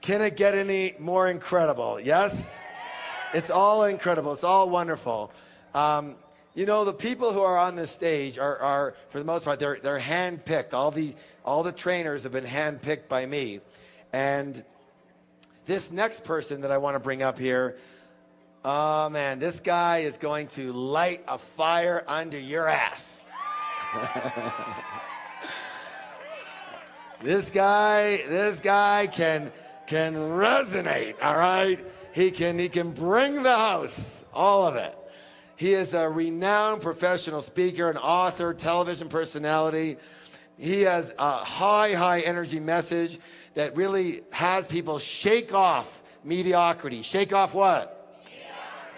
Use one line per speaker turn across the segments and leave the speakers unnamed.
Can it get any more incredible? Yes? It's all incredible. It's all wonderful. You know, the people who are on this stage are for the most part, they're hand-picked. All the trainers have been hand-picked by me. And this next person that I want to bring up here, oh man, this guy is going to light a fire under your ass. This guy can resonate, all right? He can bring the house, all of it. He is a renowned professional speaker, an author, television personality. He has a high energy message that really has people shake off mediocrity. Shake off what?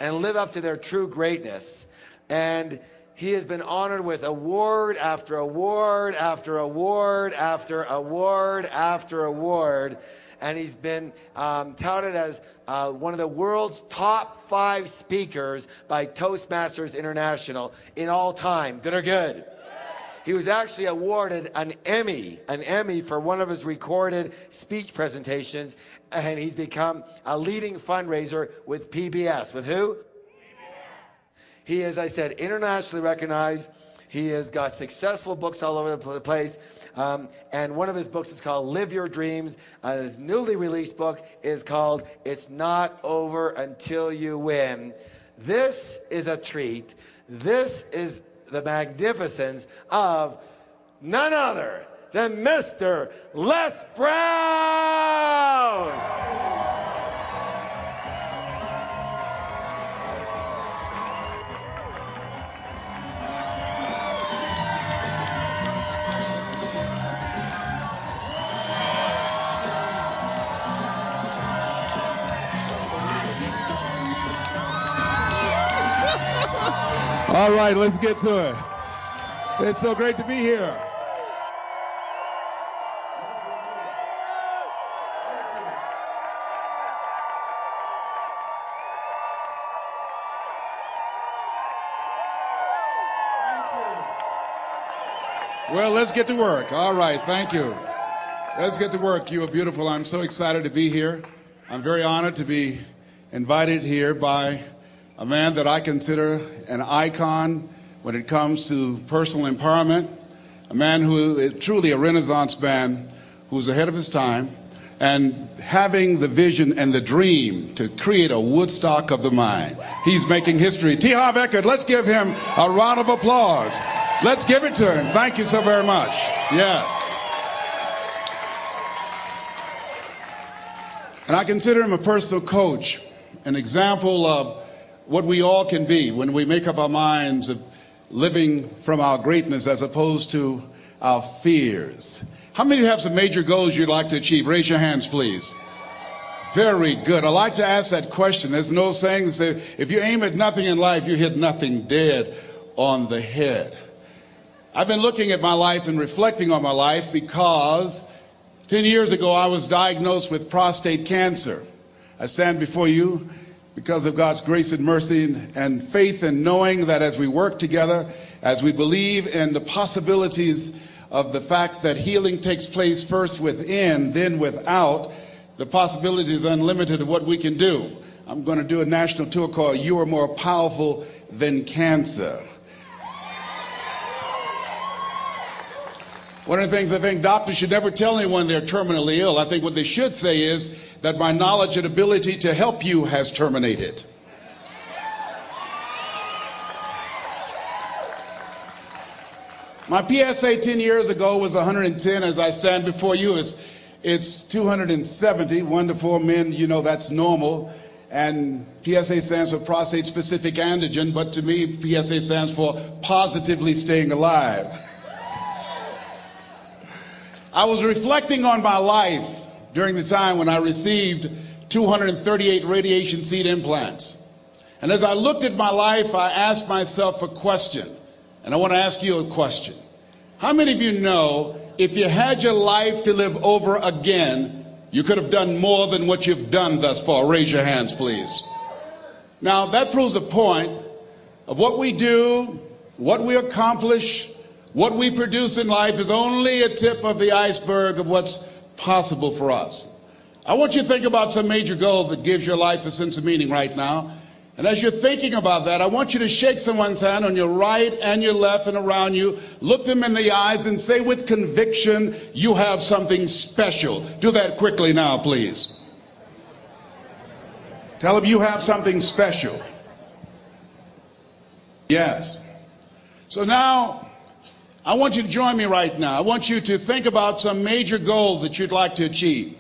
And live up to their true greatness. And he has been honored with award after award after award after award after award. And he's been touted as one of the world's top 5 speakers by Toastmasters International in all time. Good or good? He was actually awarded an Emmy for one of his recorded speech presentations, and he's become a leading fundraiser with PBS. With who? He is, I said, internationally recognized. He has got successful books all over the place. And one of his books is called Live Your Dreams. His newly released book is called It's Not Over Until You Win. This is a treat. This is the magnificence of none other than Mr. Les Brown.
All right, let's get to it. It's so great to be here. Well, let's get to work. All right, thank you. Let's get to work. You are beautiful. I'm so excited to be here. I'm very honored to be invited here by a man that I consider an icon when it comes to personal empowerment, a man who is truly a Renaissance man who's ahead of his time and having the vision and the dream to create a Woodstock of the mind. He's making history. T. Harv Eker, let's give him a round of applause. Let's give it to him. Thank you so very much. Yes. And I consider him a personal coach, an example of what we all can be when we make up our minds of living from our greatness as opposed to our fears. How many of you have some major goals you'd like to achieve? Raise your hands, please. Very good. I like to ask that question. There's no saying that says, if you aim at nothing in life, you hit nothing dead on the head. I've been looking at my life and reflecting on my life because 10 years ago I was diagnosed with prostate cancer. I stand before you because of God's grace and mercy and faith, and knowing that as we work together, as we believe in the possibilities of the fact that healing takes place first within, then without, the possibility is unlimited of what we can do. I'm going to do a national tour called You Are More Powerful Than Cancer. One of the things I think doctors should never tell anyone they're terminally ill. I think what they should say is that my knowledge and ability to help you has terminated. My PSA 10 years ago was 110. As I stand before you, it's 270. 1 to 4 men, you know that's normal. And PSA stands for prostate-specific antigen, but to me, PSA stands for positively staying alive. I was reflecting on my life during the time when I received 238 radiation seed implants. And as I looked at my life, I asked myself a question. And I want to ask you a question. How many of you know if you had your life to live over again, you could have done more than what you've done thus far? Raise your hands, please. Now, that proves a point of what we do, what we accomplish, what we produce in life is only a tip of the iceberg of what's possible for us. I want you to think about some major goal that gives your life a sense of meaning right now. And as you're thinking about that, I want you to shake someone's hand on your right and your left and around you. Look them in the eyes and say with conviction, you have something special. Do that quickly now, please. Tell them you have something special. Yes. So now, I want you to join me right now. I want you to think about some major goal that you'd like to achieve.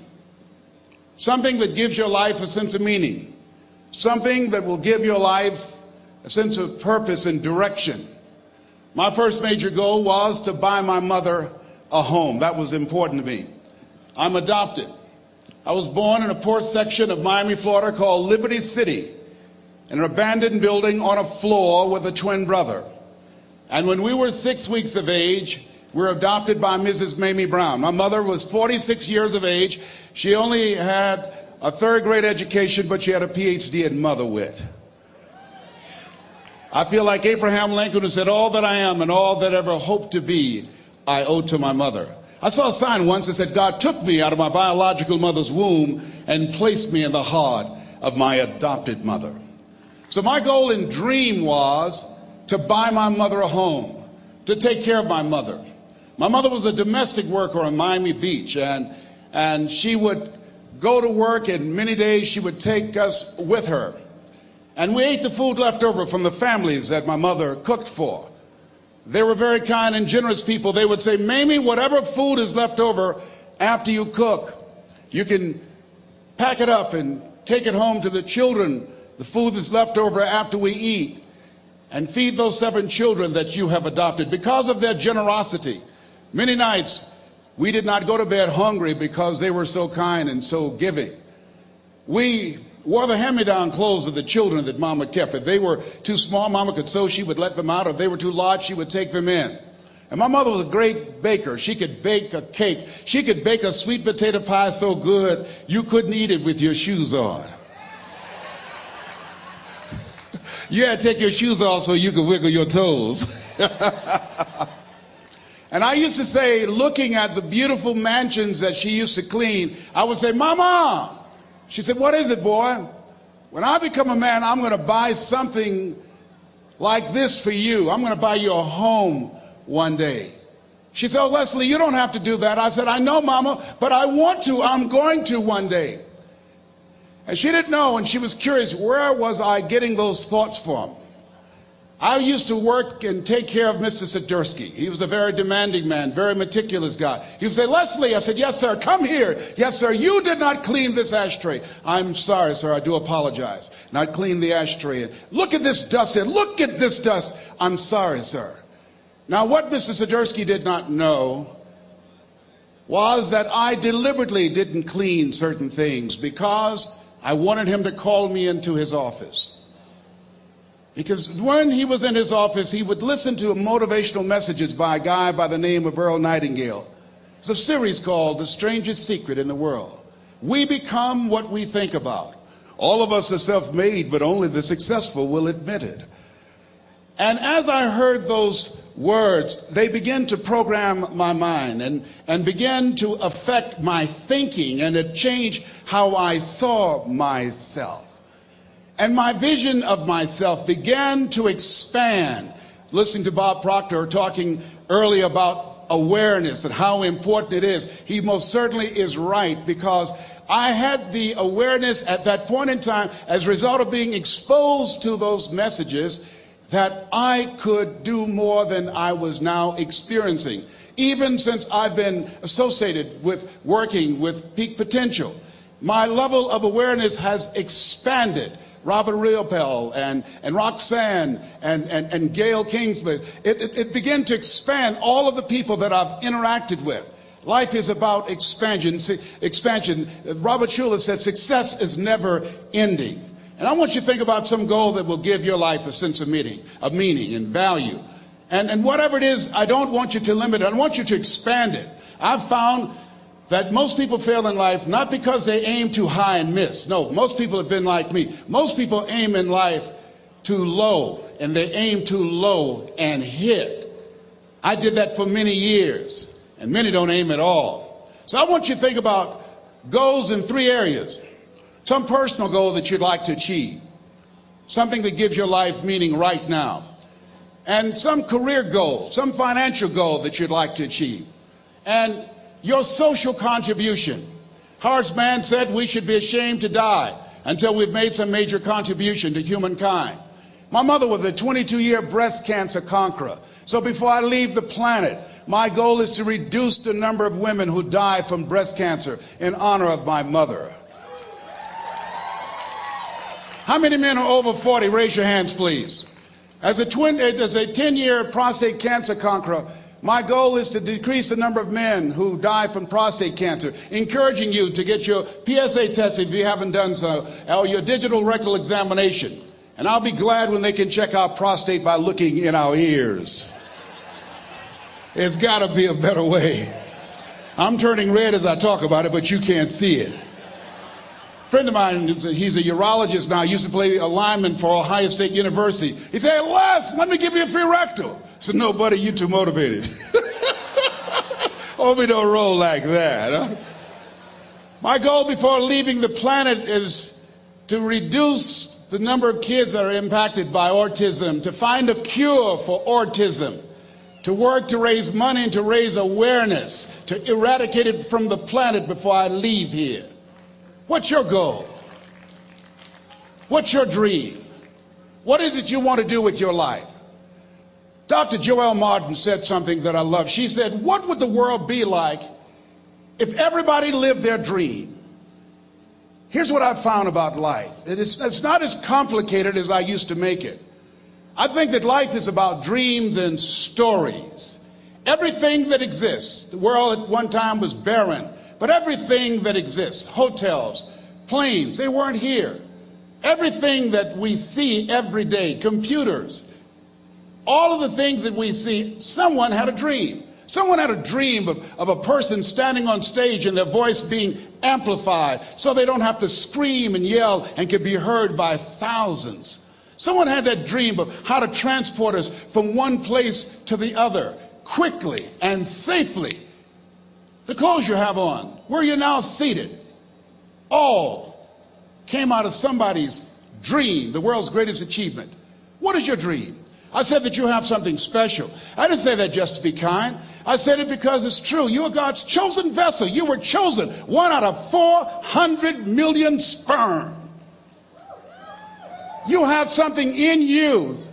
Something that gives your life a sense of meaning. Something that will give your life a sense of purpose and direction. My first major goal was to buy my mother a home. That was important to me. I'm adopted. I was born in a poor section of Miami, Florida called Liberty City, in an abandoned building on a floor with a twin brother. And when we were 6 weeks of age, we were adopted by Mrs. Mamie Brown. My mother was 46 years of age. She only had a third-grade education, but she had a PhD in mother wit. I feel like Abraham Lincoln, who said, all that I am and all that ever hope to be, I owe to my mother. I saw a sign once that said, God took me out of my biological mother's womb and placed me in the heart of my adopted mother. So my goal and dream was to buy my mother a home, to take care of my mother. My mother was a domestic worker on Miami Beach, and she would go to work, and many days she would take us with her. And we ate the food left over from the families that my mother cooked for. They were very kind and generous people. They would say, Mamie, whatever food is left over after you cook, you can pack it up and take it home to the children, the food that's left over after we eat, and feed those 7 children that you have adopted. Because of their generosity, many nights we did not go to bed hungry because they were so kind and so giving. We wore the hand-me-down clothes of the children that Mama kept. If they were too small, Mama could sew, she would let them out. If they were too large, she would take them in. And my mother was a great baker. She could bake a cake. She could bake a sweet potato pie so good you couldn't eat it with your shoes on. You had to take your shoes off so you could wiggle your toes. And I used to say, looking at the beautiful mansions that she used to clean, I would say, Mama. She said, what is it, boy? When I become a man, I'm going to buy something like this for you. I'm going to buy you a home one day. She said, oh, Leslie, you don't have to do that. I said, I know, Mama, but I want to. I'm going to one day. And she didn't know, and she was curious, where was I getting those thoughts from? I used to work and take care of Mr. Sidursky. He was a very demanding man, very meticulous guy. He would say, Leslie, I said, yes, sir, come here. Yes, sir, you did not clean this ashtray. I'm sorry, sir, I do apologize. And I'd clean the ashtray. And look at this dust here. Look at this dust. I'm sorry, sir. Now, what Mr. Sidursky did not know was that I deliberately didn't clean certain things because I wanted him to call me into his office. Because when he was in his office, he would listen to motivational messages by a guy by the name of Earl Nightingale. It's a series called The Strangest Secret in the World. We become what we think about. All of us are self-made, but only the successful will admit it. And as I heard those words, they began to program my mind and began to affect my thinking, and it changed how I saw myself. And my vision of myself began to expand. Listening to Bob Proctor talking earlier about awareness and how important it is, he most certainly is right, because I had the awareness at that point in time, as a result of being exposed to those messages, that I could do more than I was now experiencing. Even since I've been associated with working with Peak Potential, my level of awareness has expanded. Robert Riopel and Roxanne and Gail Kingsley, it began to expand all of the people that I've interacted with. Life is about expansion. Robert Schuller said success is never ending. And I want you to think about some goal that will give your life a sense of meaning and value. And whatever it is, I don't want you to limit it. I want you to expand it. I've found that most people fail in life not because they aim too high and miss. No, most people have been like me. Most people aim in life too low, and they aim too low and hit. I did that for many years, and many don't aim at all. So I want you to think about goals in 3 areas. Some personal goal that you'd like to achieve, something that gives your life meaning right now, and some career goal, some financial goal that you'd like to achieve, and your social contribution. Horace Mann said we should be ashamed to die until we've made some major contribution to humankind. My mother was a 22-year breast cancer conqueror. So before I leave the planet, my goal is to reduce the number of women who die from breast cancer in honor of my mother. How many men are over 40? Raise your hands, please. As a 10-year prostate cancer conqueror, my goal is to decrease the number of men who die from prostate cancer, encouraging you to get your PSA test if you haven't done so, or your digital rectal examination. And I'll be glad when they can check our prostate by looking in our ears. It's got to be a better way. I'm turning red as I talk about it, but you can't see it. A friend of mine, he's a urologist now, used to play a lineman for Ohio State University. He said, Les, let me give you a free rectal. I said, no, buddy, you're too motivated. Hope we don't roll like that. Huh? My goal before leaving the planet is to reduce the number of kids that are impacted by autism, to find a cure for autism, to work to raise money and to raise awareness, to eradicate it from the planet before I leave here. What's your goal? What's your dream? What is it you want to do with your life? Dr. Joelle Martin said something that I love. She said, what would the world be like if everybody lived their dream? Here's what I've found about life. It's not as complicated as I used to make it. I think that life is about dreams and stories. Everything that exists, the world at one time was barren, but everything that exists, hotels, planes, they weren't here. Everything that we see every day, computers, all of the things that we see, someone had a dream. Someone had a dream of a person standing on stage and their voice being amplified so they don't have to scream and yell and can be heard by thousands. Someone had that dream of how to transport us from one place to the other quickly and safely. The clothes you have on, where you're now seated, all came out of somebody's dream, the world's greatest achievement. What is your dream? I said that you have something special. I didn't say that just to be kind. I said it because it's true. You are God's chosen vessel. You were chosen, 1 out of 400 million sperm. You have something in you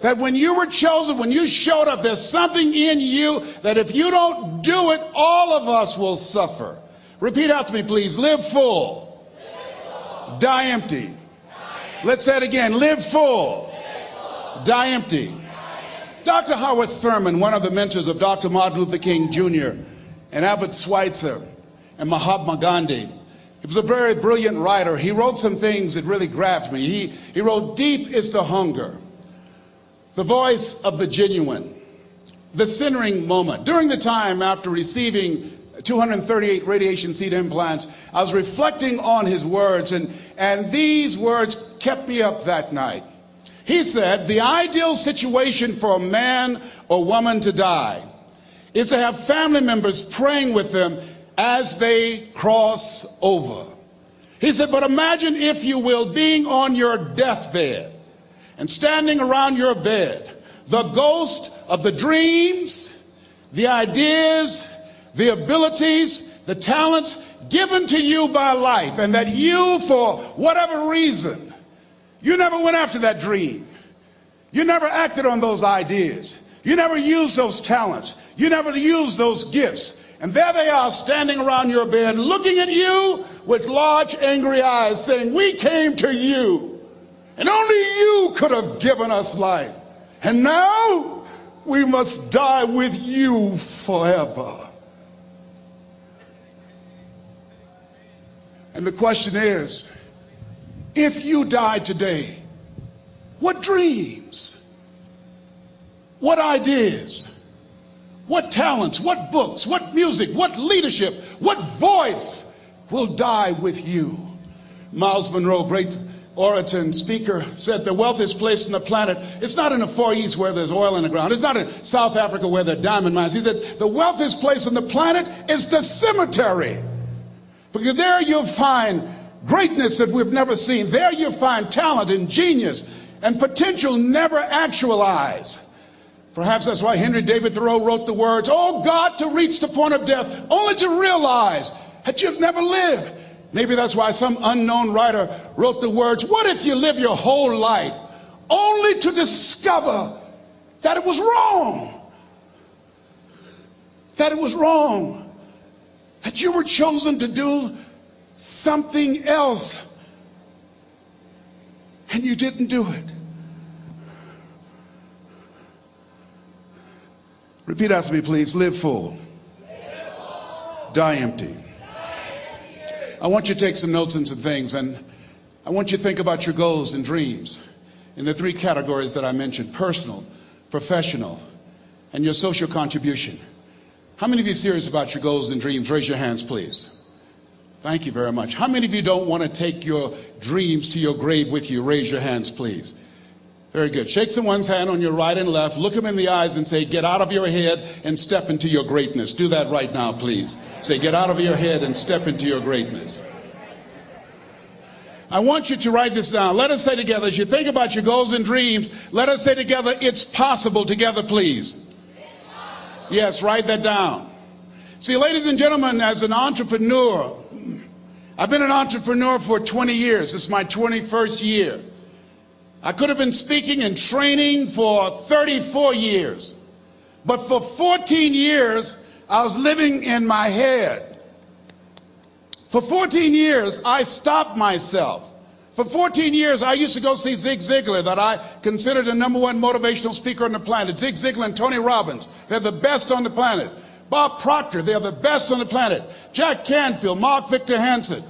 that when you were chosen, when you showed up, there's something in you that if you don't do it, all of us will suffer. Repeat after me, please. Live full. Die empty. Let's say it again. Live full. Die empty. Dr. Howard Thurman, one of the mentors of Dr. Martin Luther King Jr. and Albert Schweitzer and Mahatma Gandhi, he was a very brilliant writer. He wrote some things that really grabbed me. He wrote, deep is the hunger, the voice of the genuine, the centering moment. During the time after receiving 238 radiation seed implants, I was reflecting on his words, and these words kept me up that night. He said, the ideal situation for a man or woman to die is to have family members praying with them as they cross over. He said, but imagine, if you will, being on your deathbed and standing around your bed, the ghost of the dreams, the ideas, the abilities, the talents given to you by life, and that you, for whatever reason, you never went after that dream. You never acted on those ideas. You never used those talents. You never used those gifts. And there they are standing around your bed looking at you with large angry eyes saying, we came to you and only you could have given us life. And now we must die with you forever. And the question is, if you died today, what dreams, what ideas, what talents, what books, what music, what leadership, what voice will die with you? Miles Monroe, great orator and speaker, said the wealthiest place on the planet, it's not in the Far East where there's oil in the ground. It's not in South Africa where there are diamond mines. He said the wealthiest place on the planet is the cemetery. Because there you'll find greatness that we've never seen. There you'll find talent and genius and potential never actualized. Perhaps that's why Henry David Thoreau wrote the words, "Oh God, to reach the point of death, only to realize that you've never lived." Maybe that's why some unknown writer wrote the words, "What if you live your whole life only to discover that it was wrong? That it was wrong. That you were chosen to do something else and you didn't do it." Repeat after me, please. Live full. Die empty. I want you to take some notes and some things, and I want you to think about your goals and dreams in the three categories that I mentioned: personal, professional, and your social contribution. How many of you are serious about your goals and dreams? Raise your hands, please. Thank you very much. How many of you don't want to take your dreams to your grave with you? Raise your hands, please. Very good. Shake someone's hand on your right and left. Look them in the eyes and say, "Get out of your head and step into your greatness." Do that right now, please. Say, "Get out of your head and step into your greatness." I want you to write this down. Let us say together, as you think about your goals and dreams, let us say together, "It's possible," together, please. Yes, write that down. See, ladies and gentlemen, as an entrepreneur, I've been an entrepreneur for 20 years. It's my 21st year. I could have been speaking and training for 34 years. But for 14 years, I was living in my head. For 14 years, I stopped myself. For 14 years, I used to go see Zig Ziglar, that I considered the #1 motivational speaker on the planet. Zig Ziglar and Tony Robbins, they're the best on the planet. Bob Proctor, they're the best on the planet. Jack Canfield, Mark Victor Hansen,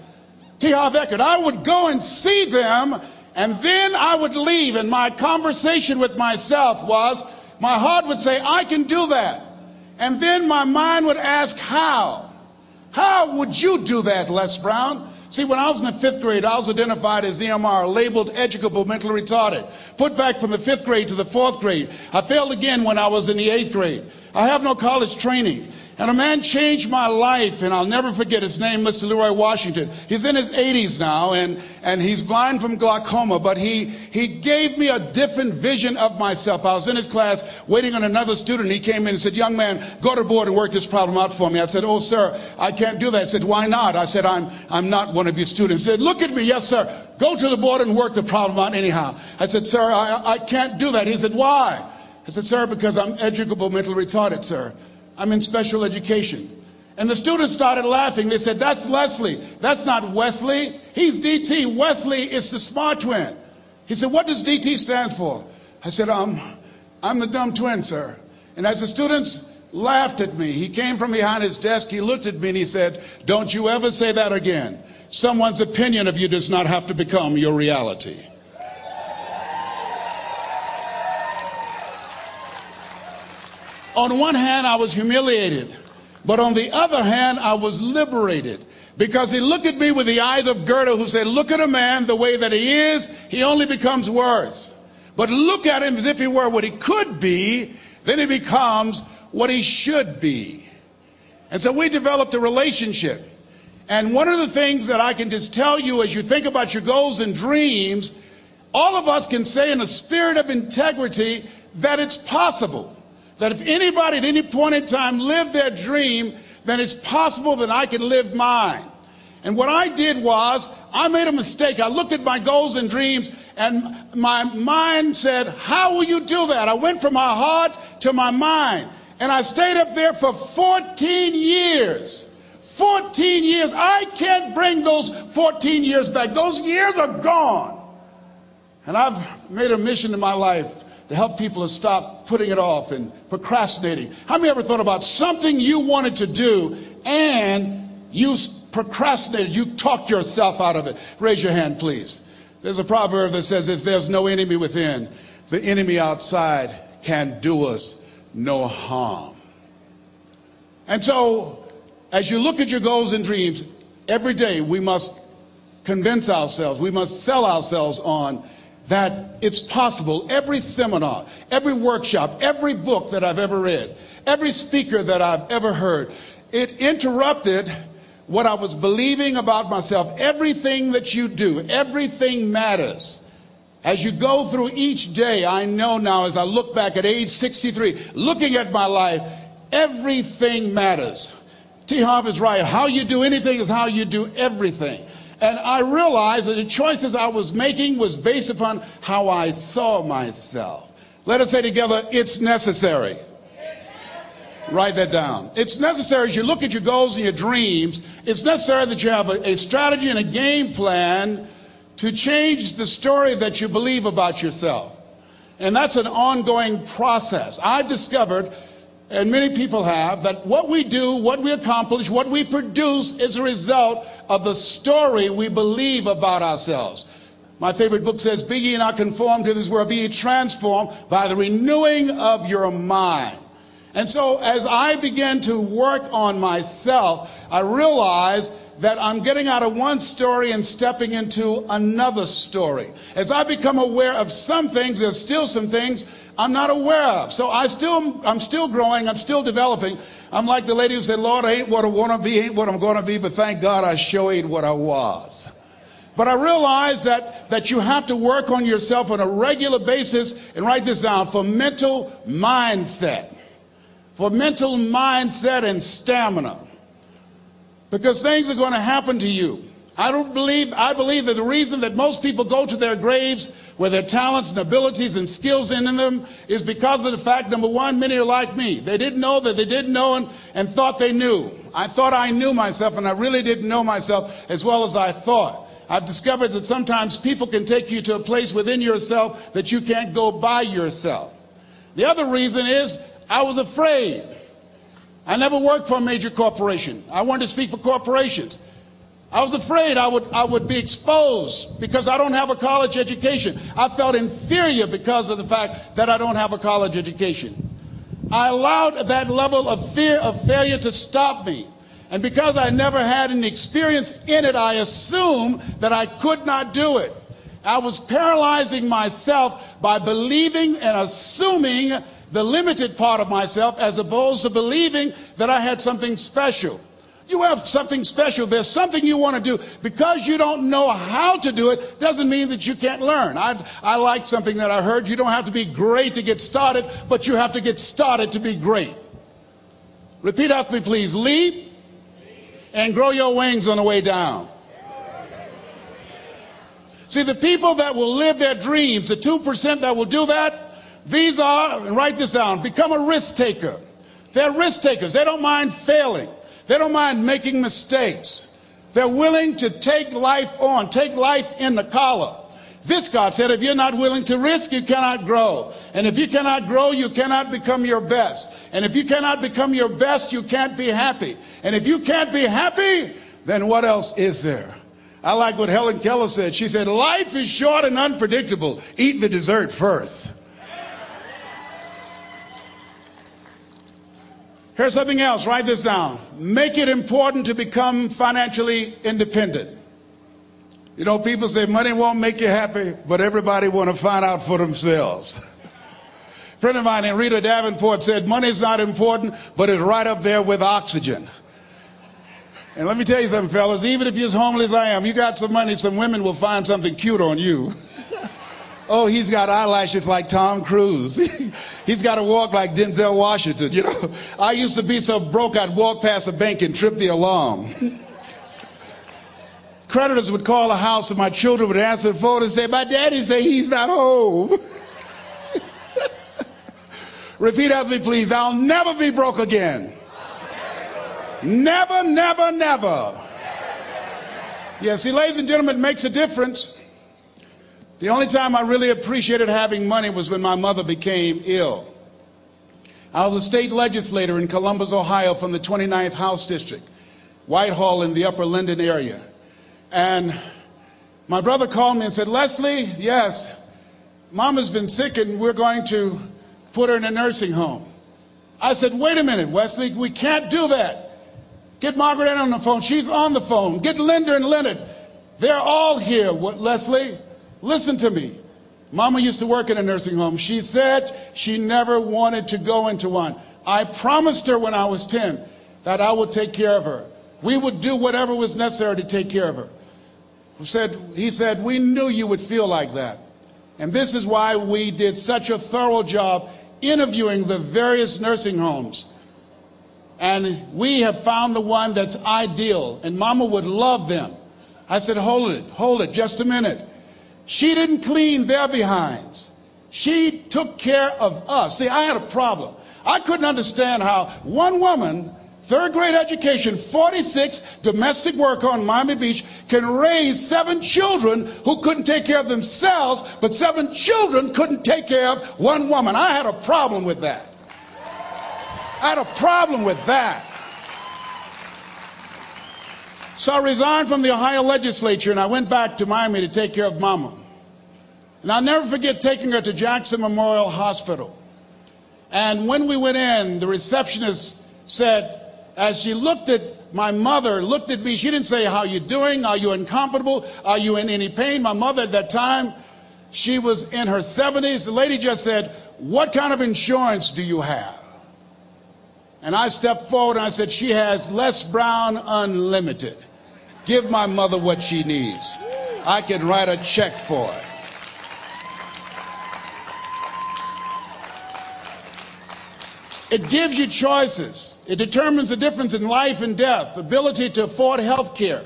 T. Harv Eker. I would go and see them, and then I would leave, and my conversation with myself was, my heart would say, "I can do that." And then my mind would ask, how? How would you do that, Les Brown? See, when I was in the 5th grade, I was identified as EMR, labeled educable, mentally retarded. Put back from the 5th grade to the 4th grade. I failed again when I was in the 8th grade. I have no college training. And a man changed my life, and I'll never forget his name, Mr. Leroy Washington. He's in his 80s now, and he's blind from glaucoma, but he gave me a different vision of myself. I was in his class waiting on another student. He came in and said, "Young man, go to the board and work this problem out for me." I said, "Oh, sir, I can't do that." He said, "Why not?" I said, I'm not one of your students." He said, "Look at me." "Yes, sir. Go to the board and work the problem out anyhow." I said, "Sir, I can't do that." He said, "Why?" I said, "Sir, because I'm educable, mentally retarded, sir. I'm in special education." And the students started laughing. They said, "That's Leslie. That's not Wesley. He's DT. Wesley is the smart twin." He said, "What does DT stand for?" I said, I'm the dumb twin, sir." And as the students laughed at me, he came from behind his desk, he looked at me and he said, "Don't you ever say that again. Someone's opinion of you does not have to become your reality." On one hand, I was humiliated, but on the other hand, I was liberated, because he looked at me with the eyes of Goethe, who said, "Look at a man the way that he is, he only becomes worse. But look at him as if he were what he could be, then he becomes what he should be." And so we developed a relationship. And one of the things that I can just tell you as you think about your goals and dreams, all of us can say in a spirit of integrity that it's possible. That if anybody at any point in time lived their dream, then it's possible that I can live mine. And what I did was, I made a mistake. I looked at my goals and dreams, and my mind said, "How will you do that?" I went from my heart to my mind, and I stayed up there for 14 years. 14 years. I can't bring those 14 years back. Those years are gone. And I've made a mission in my life to help people to stop putting it off and procrastinating. How many ever thought about something you wanted to do and you procrastinated, you talked yourself out of it? Raise your hand, please. There's a proverb that says, if there's no enemy within, the enemy outside can do us no harm. And so, as you look at your goals and dreams, every day we must convince ourselves, we must sell ourselves on that it's possible. Every seminar, every workshop, every book that I've ever read, every speaker that I've ever heard, it interrupted what I was believing about myself. Everything that you do, everything matters. As you go through each day, I know now as I look back at age 63, looking at my life, everything matters. T. Harv is right. How you do anything is how you do everything. And I realized that the choices I was making was based upon how I saw myself. Let us say together, it's necessary. Write that down. It's necessary as you look at your goals and your dreams, it's necessary that you have a strategy and a game plan to change the story that you believe about yourself. And that's an ongoing process. I've discovered, and many people have, that what we do, what we accomplish, what we produce is a result of the story we believe about ourselves. My favorite book says, "Be ye not conformed to this world, be ye transformed by the renewing of your mind." And so as I began to work on myself, I realized that I'm getting out of one story and stepping into another story. As I become aware of some things, there's still some things I'm not aware of. So I'm still growing, I'm still developing. I'm like the lady who said, "Lord, I ain't what I want to be, ain't what I'm going to be, but thank God I sure ain't what I was." But I realize that you have to work on yourself on a regular basis, and write this down, for mental mindset. For mental mindset and stamina. Because things are going to happen to you. I believe that the reason that most people go to their graves with their talents and abilities and skills in them is because of the fact, number one, many are like me. They didn't know that they didn't know and thought they knew. I thought I knew myself, and I really didn't know myself as well as I thought. I've discovered that sometimes people can take you to a place within yourself that you can't go by yourself. The other reason is I was afraid. I never worked for a major corporation. I wanted to speak for corporations. I was afraid I would be exposed because I don't have a college education. I felt inferior because of the fact that I don't have a college education. I allowed that level of fear of failure to stop me. And because I never had any experience in it, I assumed that I could not do it. I was paralyzing myself by believing and assuming the limited part of myself as opposed to believing that I had something special. You have something special. There's something you want to do. Because you don't know how to do it doesn't mean that you can't learn. I like something that I heard. You don't have to be great to get started, but you have to get started to be great. Repeat after me, please. Leap and grow your wings on the way down. See, the people that will live their dreams, the 2% that will do that, these are, and write this down, become a risk taker. They're risk takers. They don't mind failing. They don't mind making mistakes. They're willing to take life on, take life in the collar. Viscott said, if you're not willing to risk, you cannot grow. And if you cannot grow, you cannot become your best. And if you cannot become your best, you can't be happy. And if you can't be happy, then what else is there? I like what Helen Keller said. She said, life is short and unpredictable. Eat the dessert first. Here's something else. Write this down. Make it important to become financially independent. You know, people say money won't make you happy, but everybody want to find out for themselves. A friend of mine, Rita Davenport, said money's not important, but it's right up there with oxygen. And let me tell you something, fellas, even if you're as homeless as I am, you got some money, some women will find something cute on you. Oh, he's got eyelashes like Tom Cruise. He's got to walk like Denzel Washington, you know. I used to be so broke I'd walk past a bank and trip the alarm. Creditors would call the house and my children would answer the phone and say, my daddy say he's not home. Repeat after me, please. I'll never be broke again. Never, never, never. Yeah, see, ladies and gentlemen, it makes a difference. The only time I really appreciated having money was when my mother became ill. I was a state legislator in Columbus, Ohio from the 29th House District, Whitehall in the Upper Linden area. And my brother called me and said, Leslie, yes, Mama's been sick and we're going to put her in a nursing home. I said, wait a minute, Wesley, we can't do that. Get Margaret Ann on the phone. She's on the phone. Get Linda and Leonard. They're all here, Leslie. Listen to me. Mama used to work in a nursing home. She said she never wanted to go into one. I promised her when I was 10 that I would take care of her. We would do whatever was necessary to take care of her. He said, we knew you would feel like that. And this is why we did such a thorough job interviewing the various nursing homes. And we have found the one that's ideal, and Mama would love them. I said, hold it, just a minute. She didn't clean their behinds. She took care of us. See, I had a problem. I couldn't understand how one woman, third grade education, 46, domestic worker on Miami Beach, can raise 7 children who couldn't take care of themselves, but 7 children couldn't take care of one woman. I had a problem with that. I had a problem with that. So I resigned from the Ohio legislature and I went back to Miami to take care of Mama. And I'll never forget taking her to Jackson Memorial Hospital. And when we went in, the receptionist said, as she looked at my mother, looked at me, she didn't say, how you doing? Are you uncomfortable? Are you in any pain? My mother at that time, she was in her 70s. The lady just said, what kind of insurance do you have? And I stepped forward and I said, she has Les Brown Unlimited. Give my mother what she needs. I can write a check for it. It gives you choices. It determines the difference in life and death, the ability to afford health care,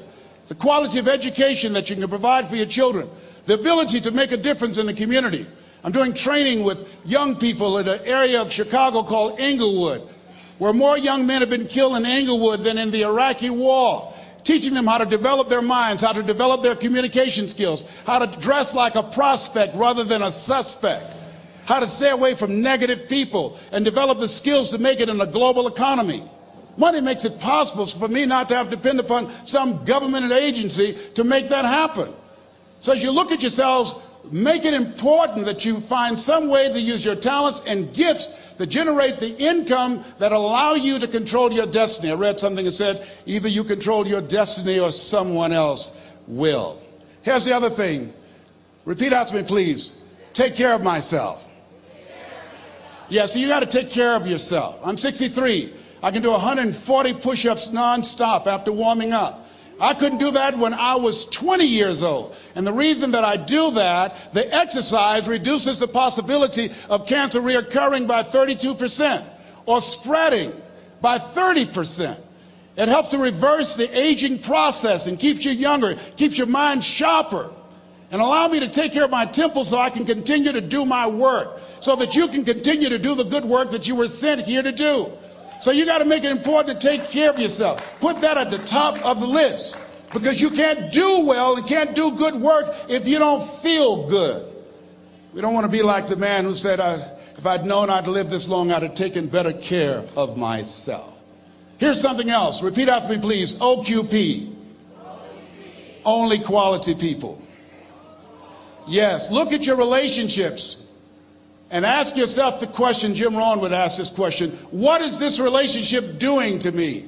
the quality of education that you can provide for your children, the ability to make a difference in the community. I'm doing training with young people in an area of Chicago called Englewood, where more young men have been killed in Englewood than in the Iraqi war, teaching them how to develop their minds, how to develop their communication skills, how to dress like a prospect rather than a suspect, how to stay away from negative people and develop the skills to make it in a global economy. Money makes it possible for me not to have to depend upon some government agency to make that happen. So as you look at yourselves, make it important that you find some way to use your talents and gifts that generate the income that allow you to control your destiny. I read something that said, either you control your destiny or someone else will. Here's the other thing. Repeat out to me, please. Take care of myself. Yeah, so you got to take care of yourself. I'm 63. I can do 140 push-ups nonstop after warming up. I couldn't do that when I was 20 years old. And the reason that I do that, the exercise reduces the possibility of cancer reoccurring by 32% or spreading by 30%. It helps to reverse the aging process and keeps you younger, keeps your mind sharper, and allow me to take care of my temple so I can continue to do my work, so that you can continue to do the good work that you were sent here to do. So you got to make it important to take care of yourself. Put that at the top of the list, because you can't do well and can't do good work if you don't feel good. We don't want to be like the man who said, if I'd known I'd live this long, I'd have taken better care of myself. Here's something else. Repeat after me, please. OQP. Only quality people. Yes, look at your relationships. And ask yourself the question, Jim Rohn would ask this question, what is this relationship doing to me?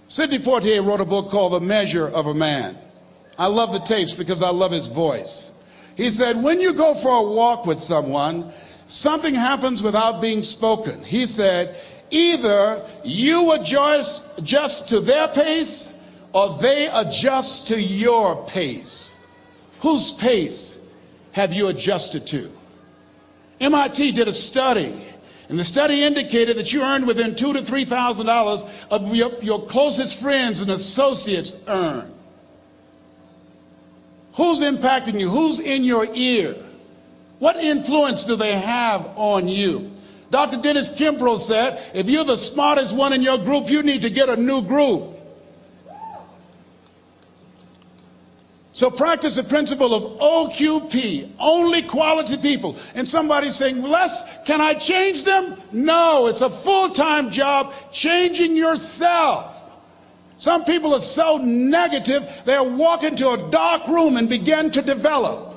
Sidney Poitier wrote a book called The Measure of a Man. I love the tapes because I love his voice. He said, when you go for a walk with someone, something happens without being spoken. He said, either you adjust to their pace or they adjust to your pace. Whose pace have you adjusted to? MIT did a study, and the study indicated that you earned within $2,000 to $3,000 of your closest friends and associates earn. Who's impacting you? Who's in your ear? What influence do they have on you? Dr. Dennis Kimbrough said, if you're the smartest one in your group, you need to get a new group. So practice the principle of OQP, only quality people. And somebody's saying, Les, can I change them? No, it's a full-time job changing yourself. Some people are so negative, they'll walk into a dark room and begin to develop.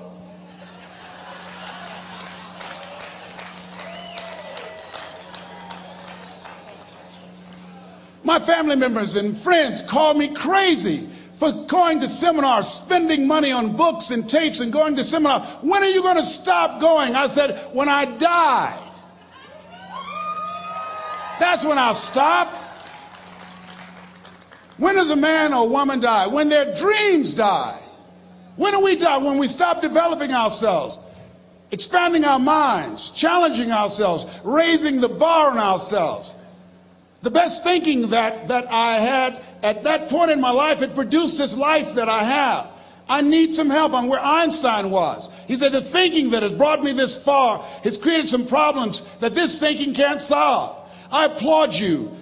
My family members and friends call me crazy for going to seminars, spending money on books and tapes and going to seminars. When are you going to stop going? I said, when I die. That's when I'll stop. When does a man or woman die? When their dreams die. When do we die? When we stop developing ourselves, expanding our minds, challenging ourselves, raising the bar on ourselves. The best thinking that I had at that point in my life, it produced this life that I have. I need some help. I'm where Einstein was. He said the thinking that has brought me this far has created some problems that this thinking can't solve. I applaud you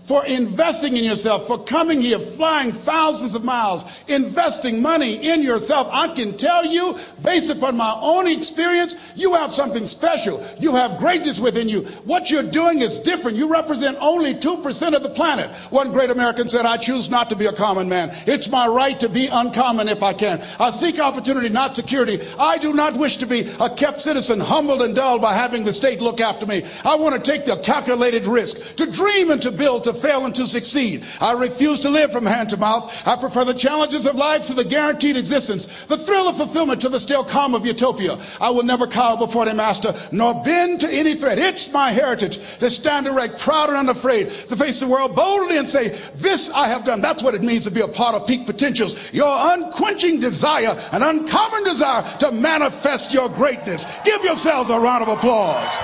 for investing in yourself, for coming here, flying thousands of miles, investing money in yourself. I can tell you, based upon my own experience, you have something special. You have greatness within you. What you're doing is different. You represent only 2% of the planet. One great American said, I choose not to be a common man. It's my right to be uncommon if I can. I seek opportunity, not security. I do not wish to be a kept citizen, humbled and dulled by having the state look after me. I want to take the calculated risk, to dream and to build, to fail and to succeed. I refuse to live from hand to mouth. I prefer the challenges of life to the guaranteed existence, the thrill of fulfillment to the still calm of utopia. I will never cower before their master, nor bend to any threat. It's my heritage to stand erect, proud and unafraid, to face the world boldly and say, this I have done. That's what it means to be a part of Peak Potentials. Your unquenching desire, an uncommon desire to manifest your greatness. Give yourselves a round of applause.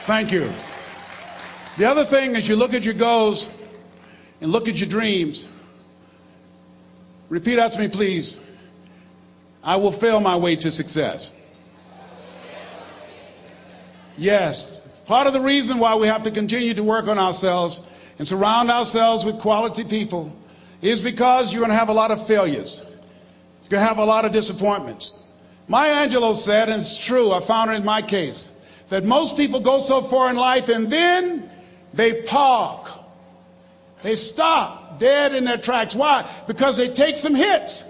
Thank you. The other thing is you look at your goals and look at your dreams. Repeat after me, please. I will fail my way to success. Yes, part of the reason why we have to continue to work on ourselves and surround ourselves with quality people is because you're going to have a lot of failures. You're going to have a lot of disappointments. Maya Angelou said, and it's true, I found it in my case, that most people go so far in life and then they park. They stop dead in their tracks. Why? Because they take some hits.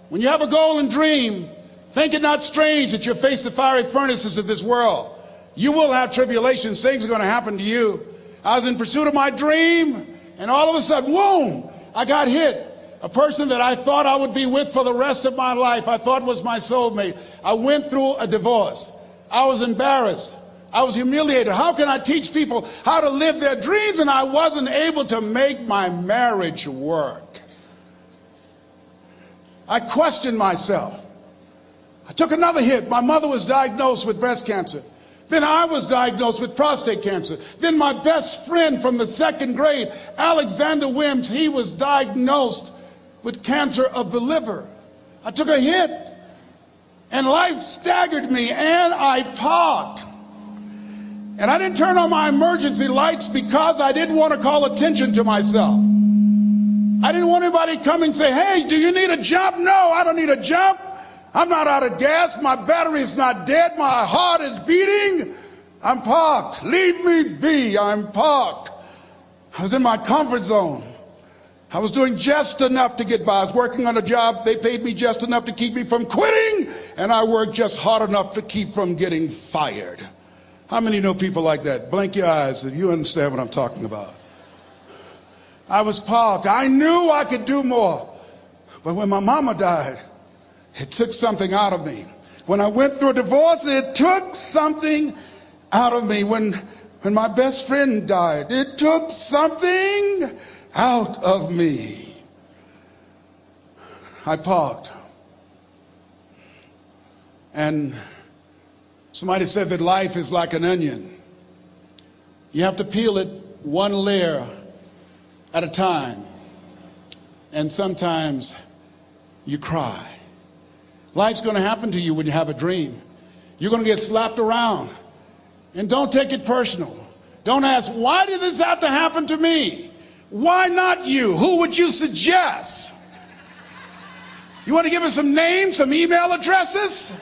When you have a goal and dream, think it not strange that you face the fiery furnaces of this world. You will have tribulations. Things are going to happen to you. I was in pursuit of my dream, and all of a sudden, boom, I got hit. A person that I thought I would be with for the rest of my life, I thought was my soulmate. I went through a divorce. I was embarrassed. I was humiliated. How can I teach people how to live their dreams? And I wasn't able to make my marriage work. I questioned myself. I took another hit. My mother was diagnosed with breast cancer. Then I was diagnosed with prostate cancer. Then my best friend from the second grade, Alexander Wims, he was diagnosed with cancer of the liver. I took a hit, and life staggered me, and I parked. And I didn't turn on my emergency lights because I didn't want to call attention to myself. I didn't want anybody come and say, hey, do you need a jump? No, I don't need a jump. I'm not out of gas. My battery is not dead. My heart is beating. I'm parked. Leave me be. I'm parked. I was in my comfort zone. I was doing just enough to get by. I was working on a job. They paid me just enough to keep me from quitting, and I worked just hard enough to keep from getting fired. How many know people like that? Blink your eyes if you understand what I'm talking about. I was parked. I knew I could do more. But when my mama died, it took something out of me. When I went through a divorce, it took something out of me. When my best friend died, it took something out of me. I parked. And somebody said that life is like an onion. You have to peel it one layer at a time. And sometimes you cry. Life's going to happen to you when you have a dream. You're going to get slapped around. And don't take it personal. Don't ask, why did this have to happen to me? Why not you? Who would you suggest? You want to give us some names, some email addresses?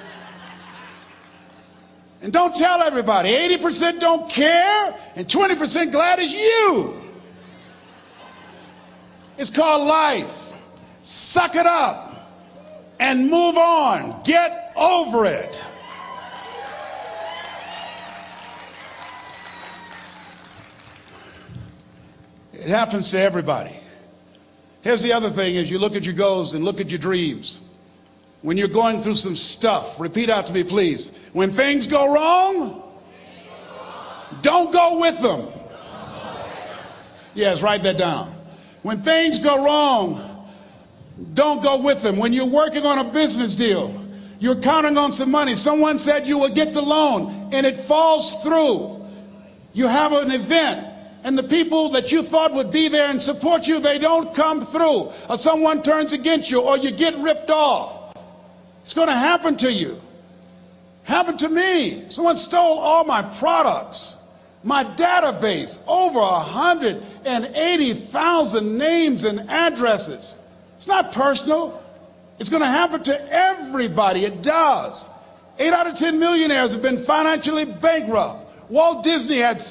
And don't tell everybody. 80% don't care, and 20% glad it's you. It's called life. Suck it up. and move on. Get over it. It happens to everybody. Here's the other thing: as you look at your goals and look at your dreams, when you're going through some stuff, repeat out to me, please. When things go wrong, don't go with them. Yes, write that down. When things go wrong, don't go with them. When you're working on a business deal, you're counting on some money. Someone said you will get the loan, and it falls through. You have an event, and the people that you thought would be there and support you, they don't come through. Or someone turns against you, or you get ripped off. It's going to happen to you. Happened to me. Someone stole all my products, my database, over 180,000 names and addresses. It's not personal. It's going to happen to everybody. It does. 8 out of 10 millionaires have been financially bankrupt. Walt Disney had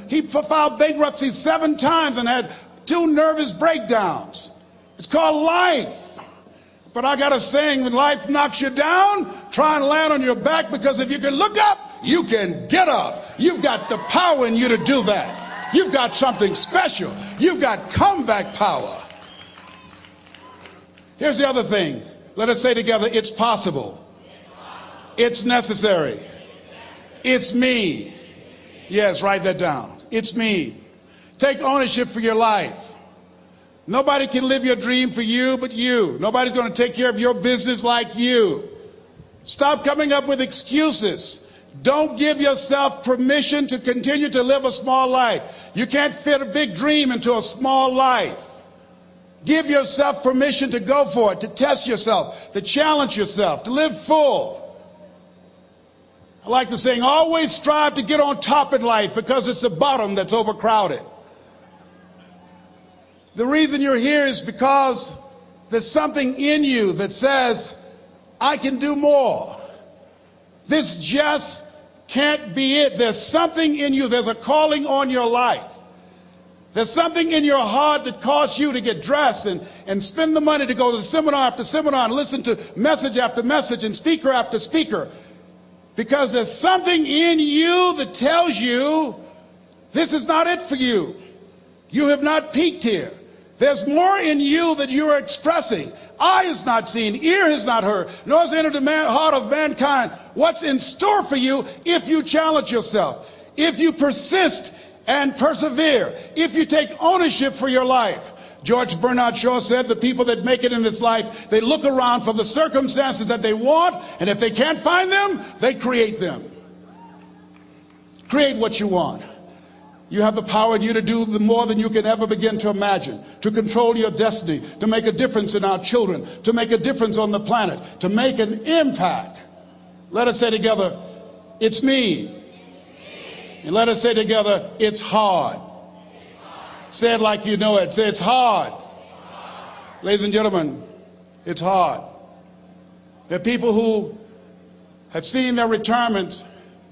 he filed bankruptcy 7 times and had 2 nervous breakdowns. It's called life. But I got a saying: when life knocks you down, try and land on your back, because if you can look up, you can get up. You've got the power in you to do that. You've got something special. You've got comeback power. Here's the other thing. Let us say together, it's possible. It's necessary. It's me. Yes, write that down. It's me. Take ownership for your life. Nobody can live your dream for you but you. Nobody's going to take care of your business like you. Stop coming up with excuses. Don't give yourself permission to continue to live a small life. You can't fit a big dream into a small life. Give yourself permission to go for it, to test yourself, to challenge yourself, to live full. I like the saying, always strive to get on top in life, because it's the bottom that's overcrowded. The reason you're here is because there's something in you that says, I can do more. This just can't be it. There's something in you. There's a calling on your life. There's something in your heart that caused you to get dressed and spend the money to go to seminar after seminar and listen to message after message and speaker after speaker. Because there's something in you that tells you this is not it for you. You have not peaked here. There's more in you that you are expressing. Eye has not seen, ear has not heard, nor has entered the heart of mankind what's in store for you if you challenge yourself, if you persist and persevere, if you take ownership for your life. George Bernard Shaw said the people that make it in this life, they look around for the circumstances that they want, and if they can't find them, they create them. Create what you want. You have the power in you to do more than you can ever begin to imagine, to control your destiny, to make a difference in our children, to make a difference on the planet, to make an impact. Let us say together, it's me. And let us say together, it's hard. Say it like you know it. Say, it's hard. Ladies and gentlemen, it's hard. There are people who have seen their retirements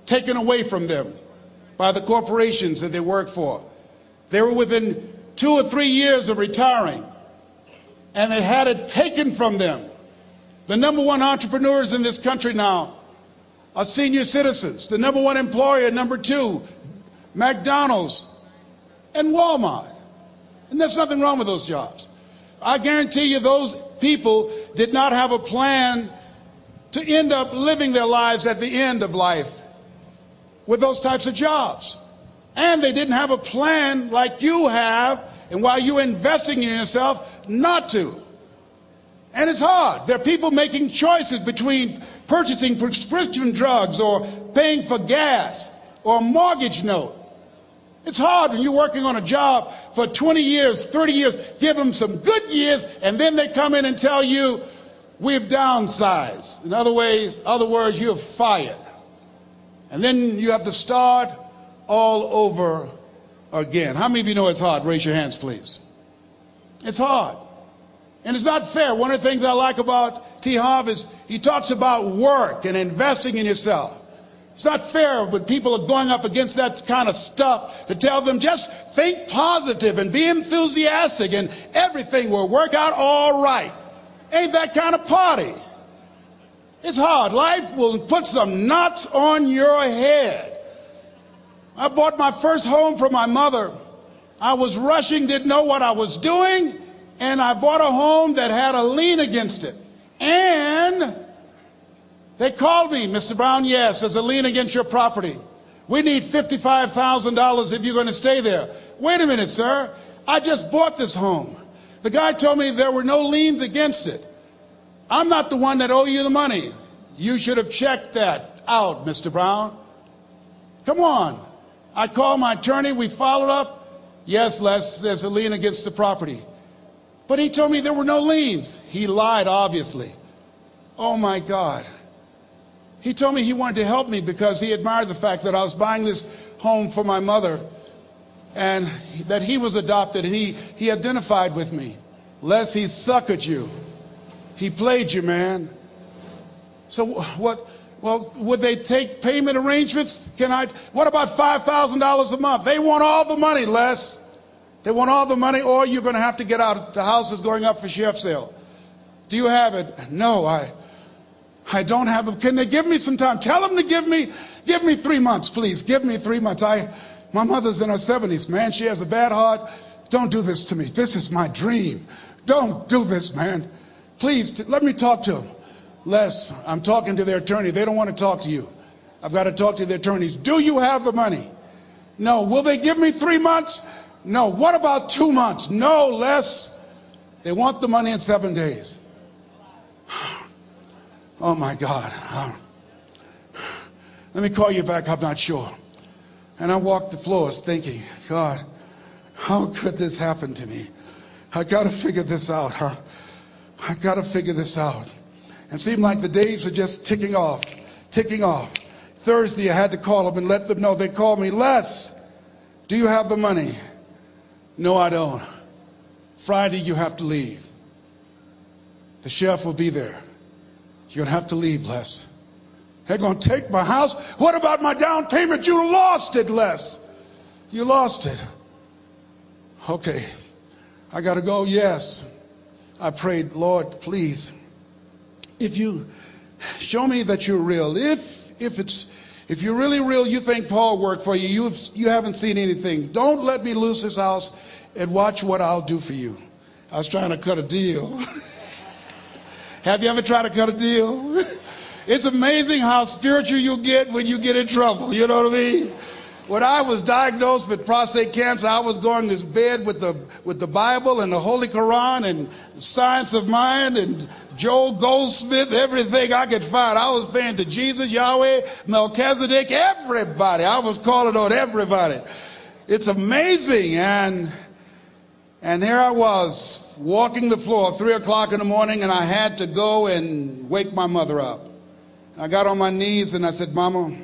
taken away from them by the corporations that they work for. They were within 2 or 3 years of retiring, and they had it taken from them. The #1 entrepreneurs in this country now are senior citizens. The #1 employer, #2, McDonald's and Walmart. And there's nothing wrong with those jobs. I guarantee you those people did not have a plan to end up living their lives at the end of life with those types of jobs. And they didn't have a plan like you have, and while you're investing in yourself, not to. And it's hard. There are people making choices between purchasing prescription drugs or paying for gas or a mortgage note. It's hard when you're working on a job for 20 years, 30 years, give them some good years, and then they come in and tell you, we've downsized. In other words, you're fired. And then you have to start all over again. How many of you know it's hard? Raise your hands, please. It's hard. And it's not fair. One of the things I like about T. Harv is he talks about work and investing in yourself. It's not fair when people are going up against that kind of stuff to tell them just think positive and be enthusiastic and everything will work out all right. Ain't that kind of party. It's hard. Life will put some knots on your head. I bought my first home for my mother. I was rushing, didn't know what I was doing, and I bought a home that had a lien against it. And they called me, Mr. Brown, yes, there's a lien against your property. We need $55,000 if you're going to stay there. Wait a minute, sir. I just bought this home. The guy told me there were no liens against it. I'm not the one that owe you the money. You should have checked that out, Mr. Brown. Come on. I called my attorney. We followed up. Yes, Les, there's a lien against the property. But he told me there were no liens. He lied, obviously. Oh, my God. He told me he wanted to help me because he admired the fact that I was buying this home for my mother and that he was adopted, and he identified with me. Les, he suckered you. He played you, man. So what? Well, would they take payment arrangements? What about $5,000 a month? They want all the money, Les. They want all the money, or you're going to have to get out. The house is going up for sheriff's sale. Do you have it? No, I don't have it. Can they give me some time? Tell them to give me 3 months, please. Give me 3 months. My mother's in her 70s, man. She has a bad heart. Don't do this to me. This is my dream. Don't do this, man. Please, let me talk to them. Les, I'm talking to their attorney. They don't want to talk to you. I've got to talk to their attorneys. Do you have the money? No. Will they give me 3 months? No. What about 2 months? No, Les. They want the money in 7 days. Oh, my God. Let me call you back. I'm not sure. And I walked the floors thinking, God, how could this happen to me? I got to figure this out, huh? I got to figure this out. And it seemed like the days were just ticking off. Thursday, I had to call them and let them know. They called me, Les, do you have the money? No, I don't. Friday, you have to leave. The sheriff will be there. You're going to have to leave, Les. They're going to take my house. What about my down payment? You lost it, Les. You lost it. Okay. I got to go. Yes. I prayed, Lord, please, if you show me that you're real, if you're really real, you think Paul worked for you, you haven't seen anything. Don't let me lose this house and watch what I'll do for you. I was trying to cut a deal. Have you ever tried to cut a deal? It's amazing how spiritual you get when you get in trouble. You know what I mean? When I was diagnosed with prostate cancer, I was going to bed with the Bible and the Holy Quran and Science of Mind and Joel Goldsmith, everything I could find. I was praying to Jesus, Yahweh, Melchizedek, everybody. I was calling on everybody. It's amazing. And here I was walking the floor 3 o'clock in the morning, and I had to go and wake my mother up. I got on my knees and I said, Mama,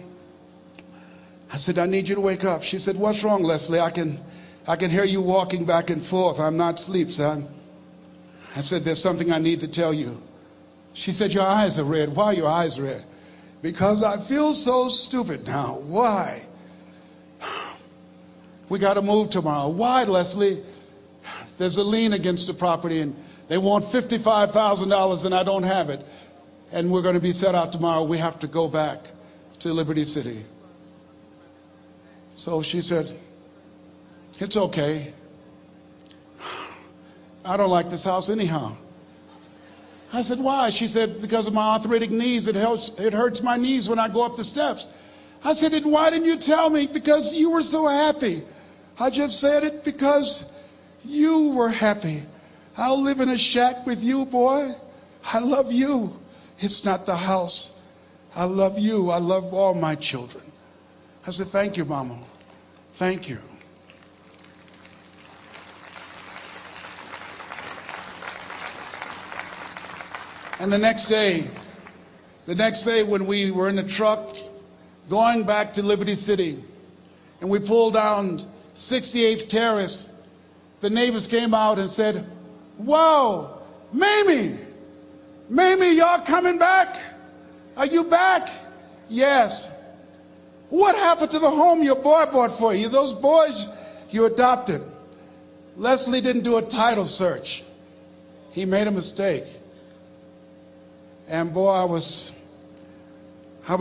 I need you to wake up. She said, what's wrong, Leslie? I can hear you walking back and forth. I'm not asleep, son. I said, there's something I need to tell you. She said, your eyes are red. Why are your eyes red? Because I feel so stupid now. Why? We got to move tomorrow. Why, Leslie? There's a lien against the property and they want $55,000 and I don't have it. And we're going to be set out tomorrow. We have to go back to Liberty City. So she said, it's okay. I don't like this house anyhow. I said, why? She said, because of my arthritic knees, it hurts my knees when I go up the steps. I said, and why didn't you tell me? Because you were so happy. I just said it because you were happy. I'll live in a shack with you, boy. I love you. It's not the house. I love you. I love all my children. I said, thank you, Mama. Thank you. And the next day when we were in the truck going back to Liberty City and we pulled down 68th Terrace, the neighbors came out and said, whoa, Mamie, y'all coming back? Are you back? Yes. What happened to the home your boy bought for you? Those boys you adopted. Leslie didn't do a title search. He made a mistake. And boy, I was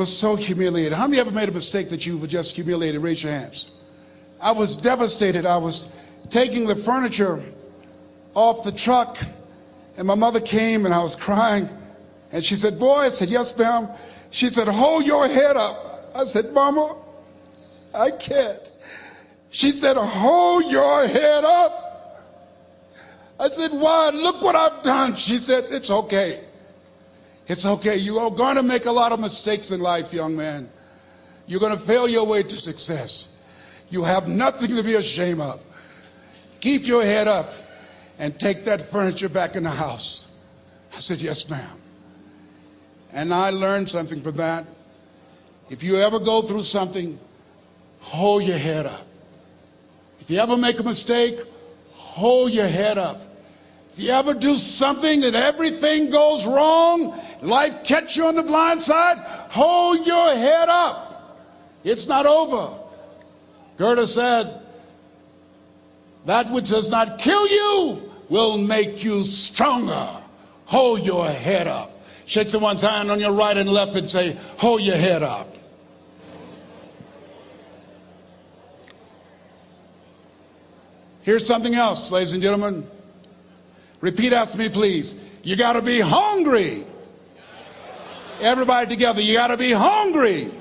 so humiliated. How many ever made a mistake that you were just humiliated? Raise your hands. I was devastated. I was taking the furniture off the truck, and my mother came, and I was crying. And she said, boy, I said, yes, ma'am. She said, hold your head up. I said, Mama, I can't. She said, hold your head up. I said, why? Look what I've done. She said, it's okay. It's okay. You are going to make a lot of mistakes in life, young man. You're going to fail your way to success. You have nothing to be ashamed of. Keep your head up and take that furniture back in the house. I said, yes, ma'am. And I learned something from that. If you ever go through something, hold your head up. If you ever make a mistake, hold your head up. If you ever do something that everything goes wrong, life catch you on the blind side, hold your head up. It's not over. Goethe said, that which does not kill you will make you stronger. Hold your head up. Shake someone's hand on your right and left and say, hold your head up. Here's something else, ladies and gentlemen. Repeat after me, please. You got to be hungry. Everybody together, you got to be hungry.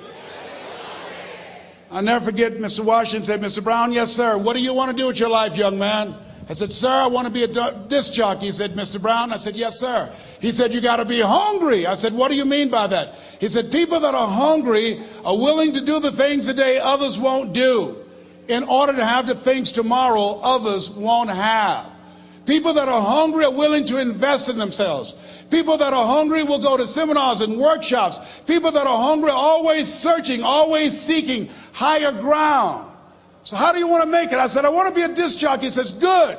I'll never forget Mr. Washington said, Mr. Brown, yes, sir. What do you want to do with your life, young man? I said, sir, I want to be a disc jockey. He said, Mr. Brown? I said, yes, sir. He said, you got to be hungry. I said, what do you mean by that? He said, people that are hungry are willing to do the things today others won't do in order to have the things tomorrow others won't have. People that are hungry are willing to invest in themselves. People that are hungry will go to seminars and workshops. People that are hungry are always searching, always seeking higher ground. So how do you want to make it? I said, I want to be a disc jockey. He says, good.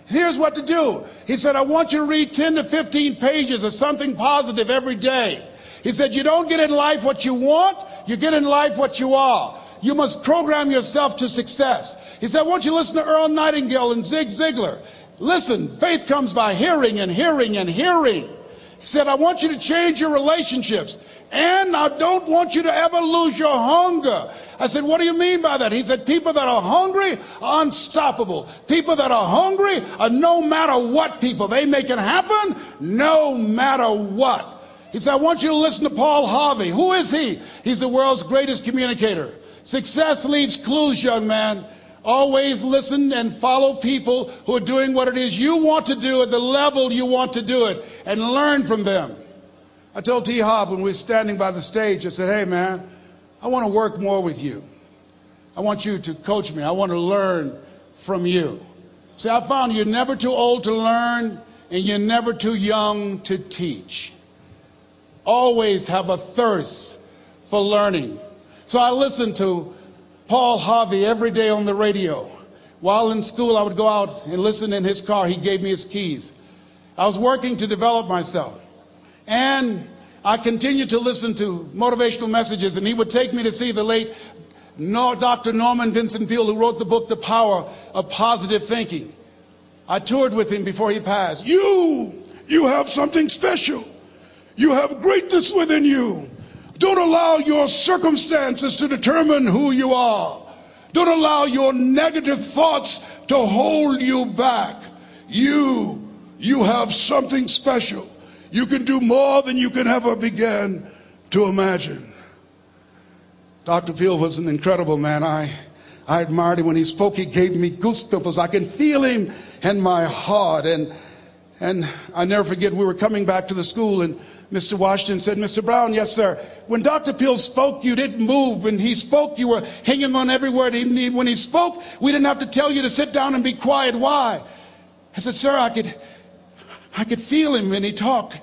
Here's what to do. He said, I want you to read 10 to 15 pages of something positive every day. He said, you don't get in life what you want, you get in life what you are. You must program yourself to success. He said, I want you to listen to Earl Nightingale and Zig Ziglar. Listen, faith comes by hearing and hearing and hearing. He said, I want you to change your relationships. And I don't want you to ever lose your hunger. I said, what do you mean by that? He said, people that are hungry are unstoppable. People that are hungry are no matter what people. They make it happen no matter what. He said, I want you to listen to Paul Harvey. Who is he? He's the world's greatest communicator. Success leaves clues, young man. Always listen and follow people who are doing what it is you want to do at the level you want to do it, and learn from them. I told T. Hobb when we were standing by the stage, I said, hey man, I want to work more with you. I want you to coach me. I want to learn from you. See, I found you're never too old to learn and you're never too young to teach. Always have a thirst for learning. So I listened to Paul Harvey every day on the radio. While in school, I would go out and listen in his car. He gave me his keys. I was working to develop myself. And I continued to listen to motivational messages, and he would take me to see the late Dr. Norman Vincent Peale, who wrote the book, The Power of Positive Thinking. I toured with him before he passed. You have something special. You have greatness within you. Don't allow your circumstances to determine who you are. Don't allow your negative thoughts to hold you back. You have something special. You can do more than you can ever begin to imagine. Dr. Peale was an incredible man. I admired him. When he spoke, he gave me goosebumps. I can feel him in my heart. And I never forget, we were coming back to the school, and Mr. Washington said, Mr. Brown, yes, sir. When Dr. Peale spoke, you didn't move. When he spoke, you were hanging on every word. When he spoke, we didn't have to tell you to sit down and be quiet. Why? I said, sir, I could feel him when he talked.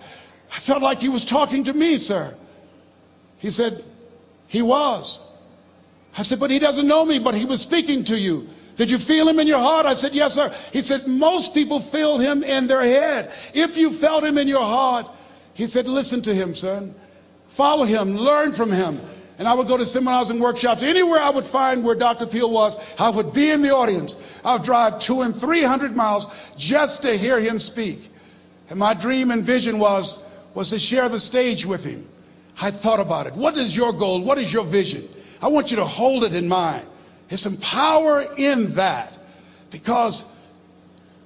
I felt like he was talking to me, sir. He said, he was. I said, but he doesn't know me, but he was speaking to you. Did you feel him in your heart? I said, yes, sir. He said, most people feel him in their head. If you felt him in your heart, he said, listen to him, son. Follow him, learn from him. And I would go to seminars and workshops. Anywhere I would find where Dr. Peale was, I would be in the audience. I would drive 200 and 300 miles just to hear him speak. And my dream and vision was, was to share the stage with him. I thought about it. What is your goal? What is your vision? I want you to hold it in mind. There's some power in that, because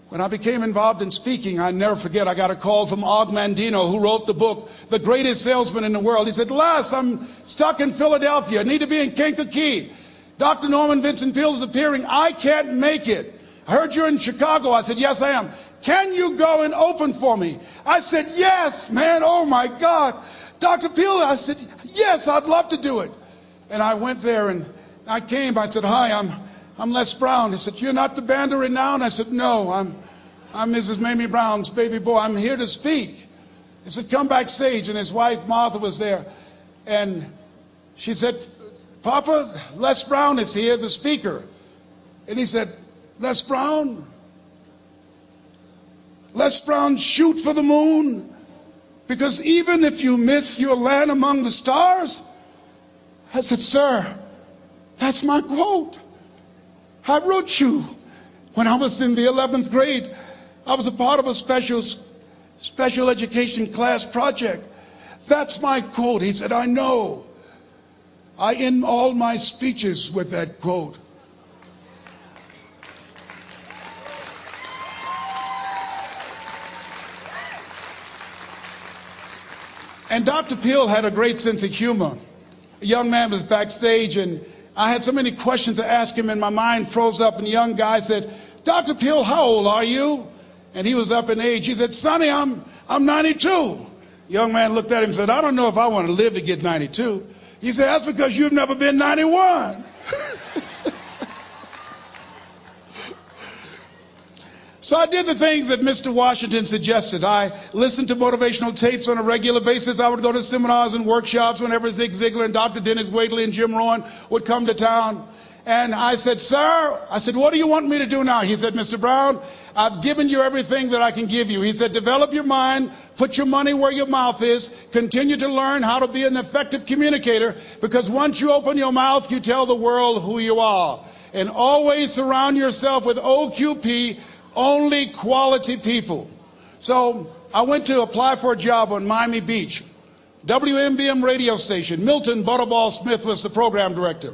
when I became involved in speaking, I never forget, I got a call from Og Mandino, who wrote the book, The Greatest Salesman in the World. He said, Les, I'm stuck in Philadelphia. I need to be in Kankakee. Dr. Norman Vincent Peale is appearing. I can't make it. I heard you're in Chicago. I said, yes, I am. Can you go and open for me? I said, yes, man. Oh, my God. Dr. Peale, I said, yes, I'd love to do it. And I went there and I came. I said, hi, I'm Les Brown. He said, you're not the band of renown? I said, no, I'm Mrs. Mamie Brown's baby boy. I'm here to speak. He said, come backstage. And his wife, Martha, was there. And she said, Papa, Les Brown is here, the speaker. And he said, Les Brown? Les Brown shoot for the moon? Because even if you miss your land among the stars? I said, sir, that's my quote. I wrote you when I was in the 11th grade. I was a part of a special education class project. That's my quote. He said, I know. I end all my speeches with that quote. And Dr. Peale had a great sense of humor. A young man was backstage, and I had so many questions to ask him, and my mind froze up, and the young guy said, Dr. Peale, how old are you? And he was up in age. He said, Sonny, I'm 92. The young man looked at him and said, I don't know if I want to live to get 92. He said, that's because you've never been 91. So I did the things that Mr. Washington suggested. I listened to motivational tapes on a regular basis. I would go to seminars and workshops whenever Zig Ziglar and Dr. Dennis Waitley and Jim Rohn would come to town. And I said, sir, what do you want me to do now? He said, Mr. Brown, I've given you everything that I can give you. He said, develop your mind, put your money where your mouth is, continue to learn how to be an effective communicator, because once you open your mouth, you tell the world who you are. And always surround yourself with OQP, only quality people. So I went to apply for a job on Miami Beach, WMBM radio station. Milton Butterball Smith was the program director.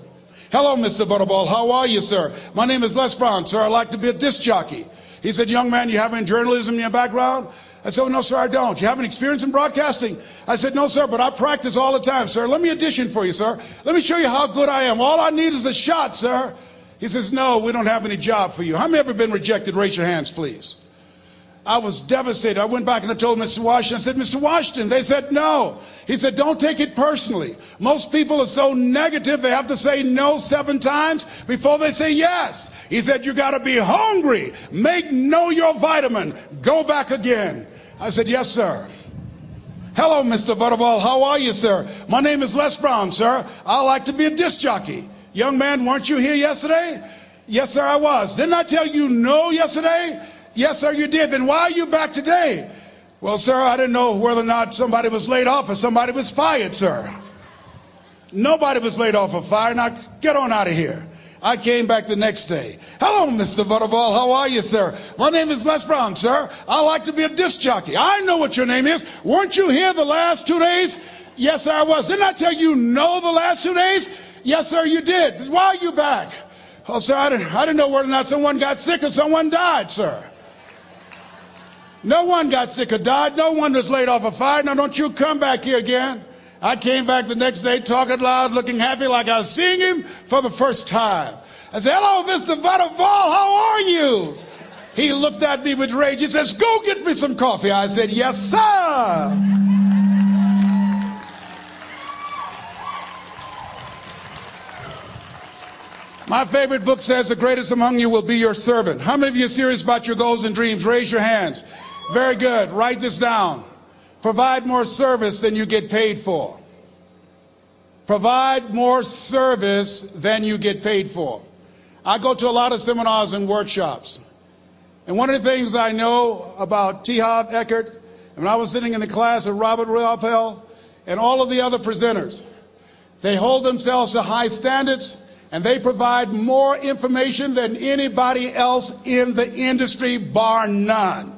Hello, Mr. Butterball. How are you, sir? My name is Les Brown, sir. I'd like to be a disc jockey. He said, young man, you have any journalism in your background? I said, no, sir, I don't. You have any experience in broadcasting? I said, no, sir, but I practice all the time, sir. Let me audition for you, sir. Let me show you how good I am. All I need is a shot, sir. He says, no, we don't have any job for you. How many ever been rejected? Raise your hands, please. I was devastated. I went back and I told Mr. Washington, I said, Mr. Washington, they said no. He said, don't take it personally. Most people are so negative, they have to say no 7 times before they say yes. He said, you got to be hungry. Know your vitamin. Go back again. I said, yes, sir. Hello, Mr. Butterball. How are you, sir? My name is Les Brown, sir. I like to be a disc jockey. Young man, weren't you here yesterday? Yes, sir, I was. Didn't I tell you no yesterday? Yes, sir, you did. Then why are you back today? Well, sir, I didn't know whether or not somebody was laid off or somebody was fired, sir. Nobody was laid off or fired. Now, get on out of here. I came back the next day. Hello, Mr. Butterball. How are you, sir? My name is Les Brown, sir. I like to be a disc jockey. I know what your name is. Weren't you here the last 2 days? Yes, sir, I was. Didn't I tell you no the last 2 days? Yes, sir, you did. Why are you back? Oh, sir, I didn't know whether or not someone got sick or someone died, sir. No one got sick or died. No one was laid off or fired. Now, don't you come back here again. I came back the next day talking loud, looking happy like I was seeing him for the first time. I said, hello, Mr. Butterball, how are you? He looked at me with rage. He says, go get me some coffee. I said, yes, sir. My favorite book says the greatest among you will be your servant. How many of you are serious about your goals and dreams? Raise your hands. Very good. Write this down. Provide more service than you get paid for. Provide more service than you get paid for. I go to a lot of seminars and workshops. And one of the things I know about T. Harv Eker, when I was sitting in the class with Robert Ruppel and all of the other presenters, they hold themselves to high standards. And they provide more information than anybody else in the industry, bar none.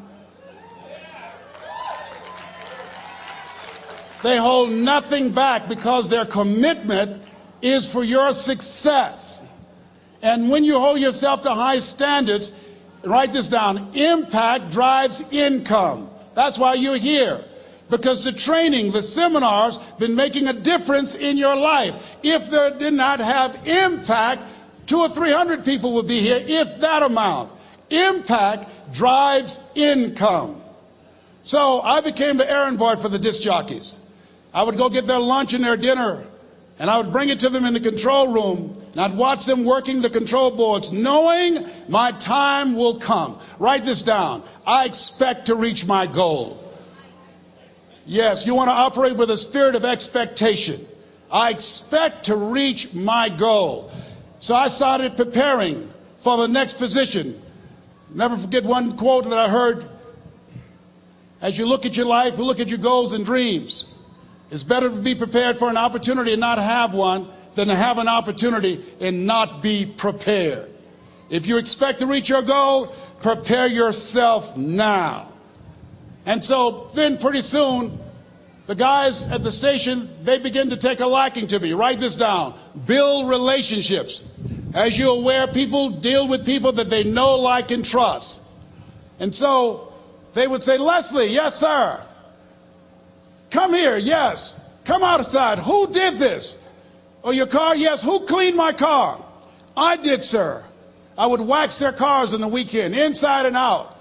They hold nothing back because their commitment is for your success. And when you hold yourself to high standards, write this down, impact drives income. That's why you're here. Because the training, the seminars, been making a difference in your life. If they did not have impact, 200 or 300 people would be here, if that amount. Impact drives income. So I became the errand boy for the disc jockeys. I would go get their lunch and their dinner, and I would bring it to them in the control room, and I'd watch them working the control boards, knowing my time will come. Write this down. I expect to reach my goal. Yes, you want to operate with a spirit of expectation. I expect to reach my goal. So I started preparing for the next position. Never forget one quote that I heard. As you look at your life, you look at your goals and dreams. It's better to be prepared for an opportunity and not have one than to have an opportunity and not be prepared. If you expect to reach your goal, prepare yourself now. And so then pretty soon, the guys at the station, they begin to take a liking to me. Write this down. Build relationships. As you're aware, people deal with people that they know, like, and trust. And so they would say, Leslie, yes, sir. Come here, yes. Come outside. Who did this? Oh, your car? Yes. Who cleaned my car? I did, sir. I would wax their cars on the weekend, inside and out.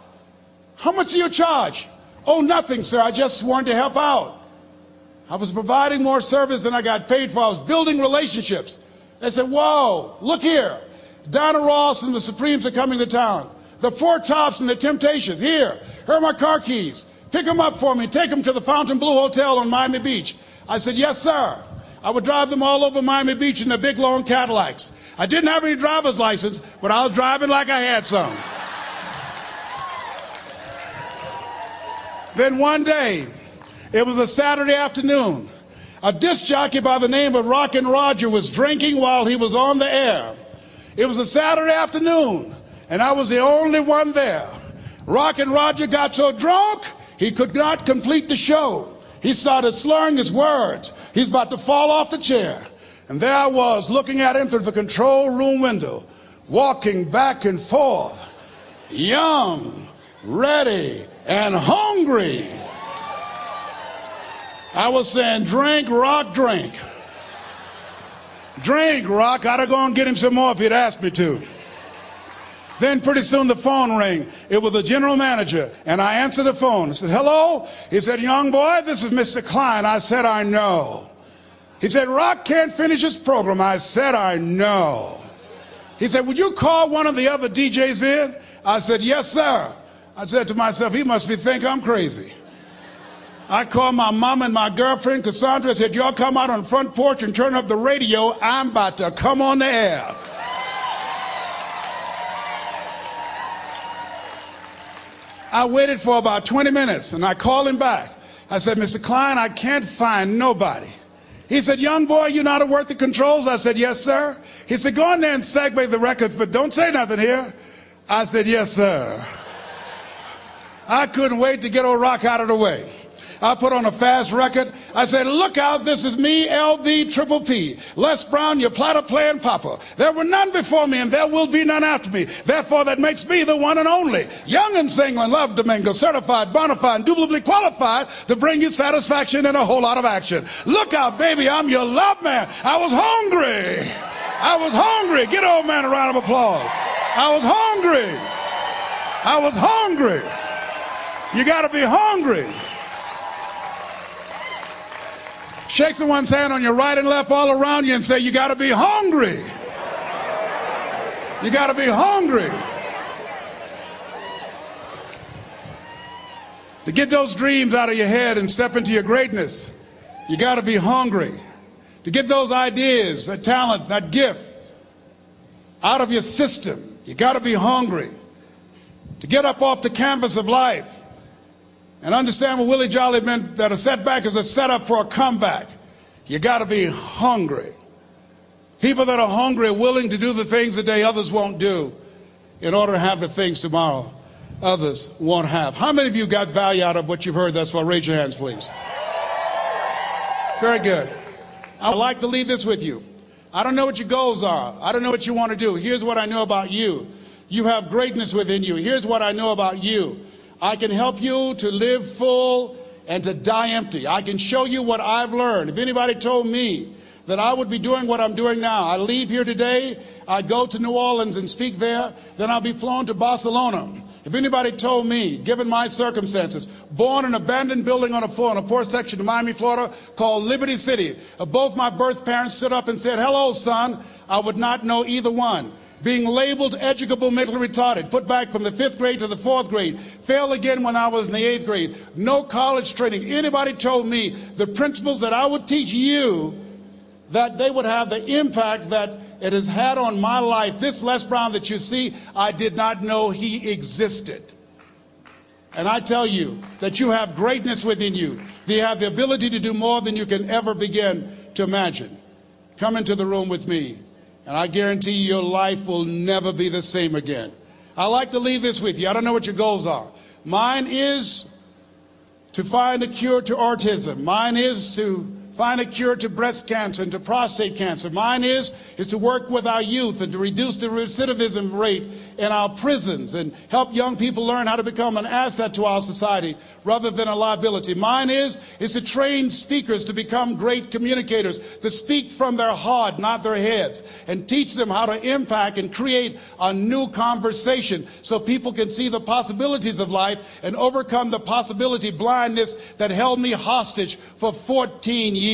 How much do you charge? Oh, nothing, sir. I just wanted to help out. I was providing more service than I got paid for. I was building relationships. They said, whoa, look here. Donna Ross and the Supremes are coming to town. The Four Tops and the Temptations. Here are my car keys. Pick them up for me. Take them to the Fontainebleau Hotel on Miami Beach. I said, yes, sir. I would drive them all over Miami Beach in their big, long Cadillacs. I didn't have any driver's license, but I was driving like I had some. Then one day, it was a Saturday afternoon. A disc jockey by the name of Rockin' Roger was drinking while he was on the air. It was a Saturday afternoon, and I was the only one there. Rockin' Roger got so drunk, he could not complete the show. He started slurring his words. He's about to fall off the chair. And there I was, looking at him through the control room window, walking back and forth, young, ready, and hungry. I was saying, drink, Rock, drink. Drink, Rock. I'd have gone and get him some more if he'd asked me to. Then pretty soon the phone rang. It was the general manager, and I answered the phone. I said, hello? He said, young boy, this is Mr. Klein. I said, I know. He said, Rock can't finish his program. I said, I know. He said, would you call one of the other DJs in? I said, yes, sir. I said to myself, he must be think I'm crazy. I called my mom and my girlfriend, Cassandra, said, y'all come out on the front porch and turn up the radio. I'm about to come on the air. I waited for about 20 minutes, and I called him back. I said, Mr. Klein, I can't find nobody. He said, young boy, you know how to work the controls? I said, yes, sir. He said, go in there and segue the records, but don't say nothing here. I said, yes, sir. I couldn't wait to get old Rock out of the way. I put on a fast record. I said, look out, this is me, LB Triple P. Les Brown, your platter playing papa. There were none before me, and there will be none after me. Therefore, that makes me the one and only. Young and single, love Domingo, certified, bona fide, indubitably qualified to bring you satisfaction and a whole lot of action. Look out, baby, I'm your love man. I was hungry. I was hungry. Get old man a round of applause. I was hungry. I was hungry. You got to be hungry. Shake someone's hand on your right and left all around you and say, you got to be hungry. You got to be hungry. To get those dreams out of your head and step into your greatness, you got to be hungry. To get those ideas, that talent, that gift out of your system, you got to be hungry. To get up off the canvas of life and understand what Willie Jolly meant, that a setback is a setup for a comeback. You got to be hungry. People that are hungry are willing to do the things today others won't do in order to have the things tomorrow others won't have. How many of you got value out of what you've heard thus far? Raise your hands, please. Very good. I'd like to leave this with you. I don't know what your goals are. I don't know what you want to do. Here's what I know about you. You have greatness within you. Here's what I know about you. I can help you to live full and to die empty. I can show you what I've learned. If anybody told me that I would be doing what I'm doing now, I leave here today, I go to New Orleans and speak there, then I'll be flown to Barcelona. If anybody told me, given my circumstances, born in an abandoned building on a poor section of Miami, Florida, called Liberty City, both my birth parents stood up and said, "Hello, son," I would not know either one. Being labeled educable mentally retarded, put back from the 5th grade to the 4th grade, failed again when I was in the 8th grade, no college training. Anybody told me the principles that I would teach you, that they would have the impact that it has had on my life. This Les Brown that you see, I did not know he existed. And I tell you that you have greatness within you. You have the ability to do more than you can ever begin to imagine. Come into the room with me, and I guarantee you your life will never be the same again. I like to leave this with you. I don't know what your goals are. Mine is to find a cure to autism. Mine is to find a cure to breast cancer and to prostate cancer. Mine is to work with our youth and to reduce the recidivism rate in our prisons and help young people learn how to become an asset to our society rather than a liability. Mine is to train speakers to become great communicators, to speak from their heart, not their heads, and teach them how to impact and create a new conversation so people can see the possibilities of life and overcome the possibility blindness that held me hostage for 14 years.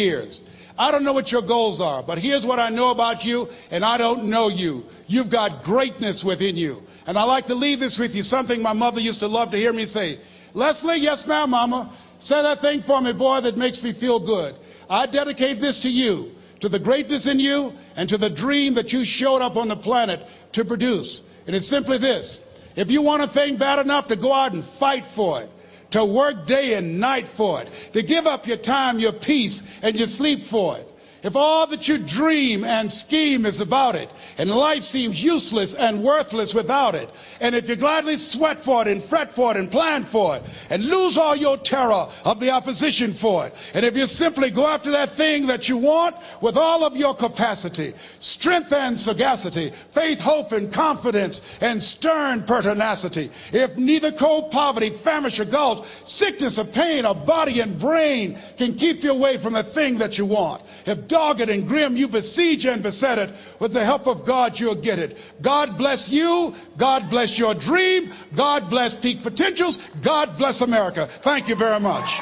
I don't know what your goals are, but here's what I know about you, and I don't know you. You've got greatness within you. And I like to leave this with you, something my mother used to love to hear me say. "Leslie," "Yes, ma'am, Mama." "Say that thing for me, boy, that makes me feel good." I dedicate this to you, to the greatness in you, and to the dream that you showed up on the planet to produce. And it's simply this: if you want a thing bad enough to go out and fight for it, to work day and night for it, to give up your time, your peace, and your sleep for it, if all that you dream and scheme is about it, and life seems useless and worthless without it, and if you gladly sweat for it and fret for it and plan for it, and lose all your terror of the opposition for it, and if you simply go after that thing that you want with all of your capacity, strength and sagacity, faith, hope and confidence, and stern pertinacity, if neither cold poverty, famish or gulch, sickness or pain or body and brain can keep you away from the thing that you want, if dogged and grim you besiege and beset it, with the help of God you'll get it. God bless you. God bless your dream. God bless Peak Potentials. God bless America. Thank you very much.